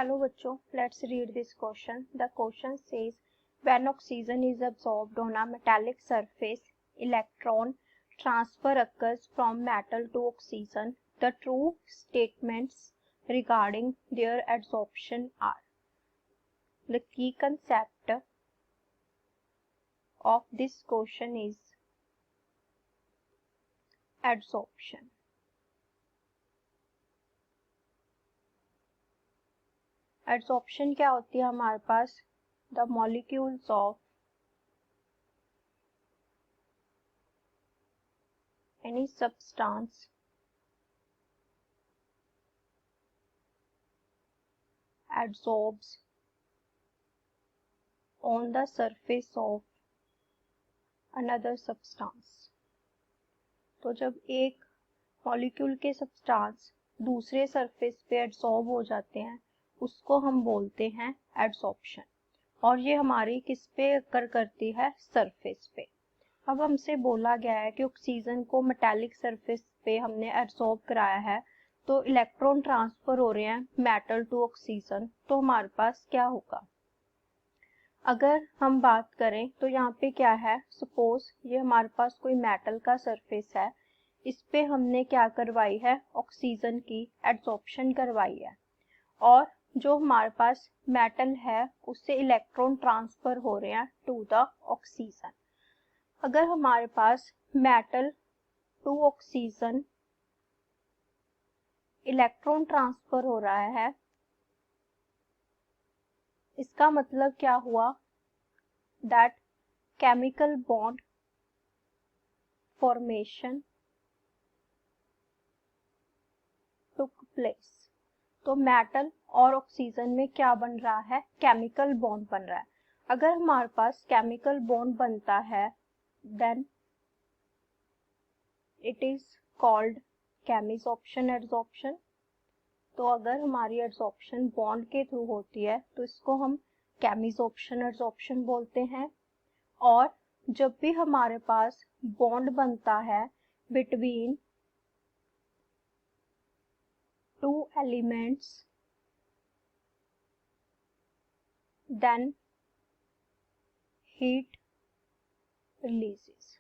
Hello बच्चों, let's read this question. The question says when oxygen is absorbed on a metallic surface, electron transfer occurs from metal to oxygen. The true statements regarding their absorption are. The key concept of this question is adsorption. Adsorption क्या होती है हमारे पास? The molecules of any substance adsorbs on the surface of another substance. तो जब एक molecule के substance दूसरे सरफेस पे एडसॉर्ब हो जाते हैं उसको हम बोलते हैं एडसॉर्प्शन, और ये हमारी किस पे अकर करती है? सरफेस पे। अब हमसे बोला गया है कि ऑक्सीजन को मेटालिक सरफेस पे हमने एडसॉर्ब कराया है, तो इलेक्ट्रॉन ट्रांसफर हो रहे हैं मेटल टू ऑक्सीजन, तो हमारे पास क्या होगा? अगर हम बात करें तो यहाँ पे क्या है, सपोज ये हमारे पास कोई मेटल का सरफेस है, इस पे हमने क्या करवाई है? ऑक्सीजन की एडसॉर्प्शन करवाई है, और जो हमारे पास मेटल है उससे इलेक्ट्रॉन ट्रांसफर हो रहे हैं टू द ऑक्सीजन। अगर हमारे पास metal to oxygen electron transfer हो रहा है, इसका मतलब क्या हुआ? That chemical bond formation took place. तो मेटल और ऑक्सीजन में क्या बन रहा है? केमिकल बॉन्ड बन रहा है। अगर हमारे पास केमिकल बॉन्ड बनता है then it is called chemisorption adsorption. तो अगर हमारी एडसॉर्प्शन बॉन्ड के थ्रू होती है तो इसको हम केमिसॉर्प्शन एडसॉर्प्शन बोलते हैं। और जब भी हमारे पास बॉन्ड बनता है between two elements then heat releases.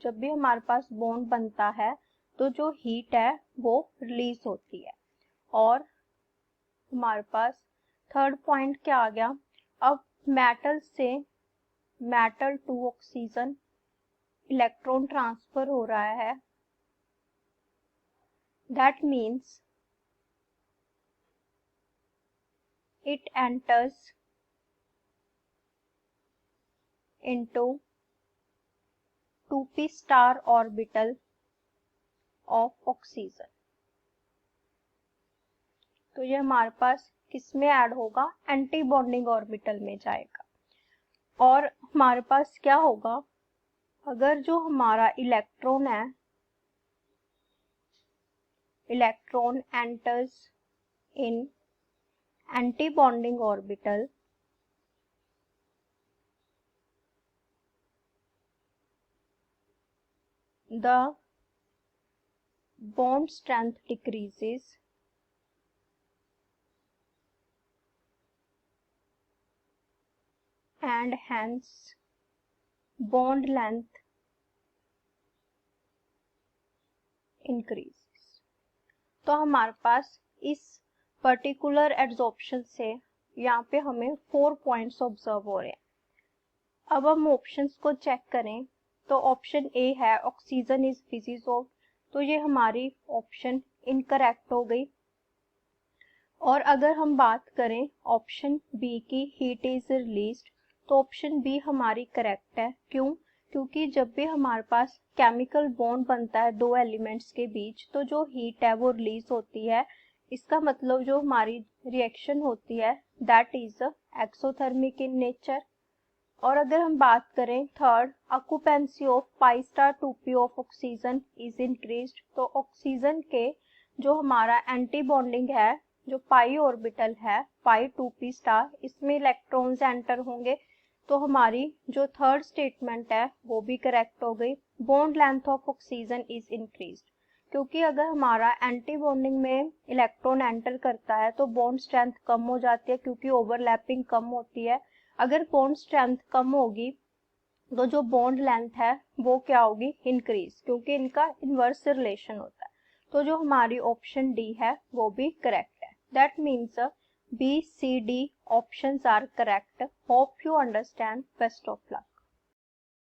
जब भी हमारे पास बॉन्ड बनता है तो जो हीट है वो रिलीज होती है। और हमारे पास थर्ड पॉइंट क्या आ गया? अब मेटल से metal to oxygen electron transfer हो रहा है, that means it enters into 2p star orbital of oxygen। तो ये हमारे पास किस में ऐड होगा? एंटी बॉन्डिंग ऑर्बिटल में जाएगा। और हमारे पास क्या होगा? अगर जो हमारा इलेक्ट्रॉन है, electron enters in anti bonding orbital, the bond strength decreases and hence bond length increases। तो हमारे पास इस पर्टिकुलर एडसॉर्प्शन से यहाँ पे हमें 4 पॉइंट्स ऑब्जर्व हो रहे हैं। अब हम ऑप्शंस को चेक करें तो ऑप्शन ए है ऑक्सीजन इज फिजिसॉल्व्ड, तो ये हमारी ऑप्शन इनकरेक्ट हो गई। और अगर हम बात करें ऑप्शन बी की हीट इज रिलीज्ड, तो ऑप्शन बी हमारी करेक्ट है। क्यों? क्योंकि जब भी हमारे पास केमिकल बॉन्ड बनता है दो एलिमेंट्स के बीच तो जो हीट है वो रिलीज होती है। इसका मतलब जो हमारी रिएक्शन होती है that is exothermic in nature. और अगर हम बात करें third, occupancy of pi star 2p of oxygen is increased, तो ऑक्सीजन के जो हमारा एंटी बॉन्डिंग है, जो पाई ऑर्बिटल है पाई 2p स्टार, इसमें इलेक्ट्रॉन्स एंटर होंगे, तो हमारी जो थर्ड स्टेटमेंट है वो भी करेक्ट हो गई। Bond length of oxygen is increased. क्योंकि अगर हमारा एंटी बॉन्डिंग में इलेक्ट्रॉन एंटर करता है तो बॉन्ड स्ट्रेंथ कम हो जाती है, क्योंकि ओवरलैपिंग कम होती है। अगर बॉन्ड स्ट्रेंथ कम होगी तो जो बॉन्ड लेंथ है वो क्या होगी, इंक्रीज, क्योंकि इनका इनवर्स रिलेशन होता है। तो जो हमारी ऑप्शन डी है वो भी करेक्ट है। That means B C D options are correct. Hope you understand. Best of luck.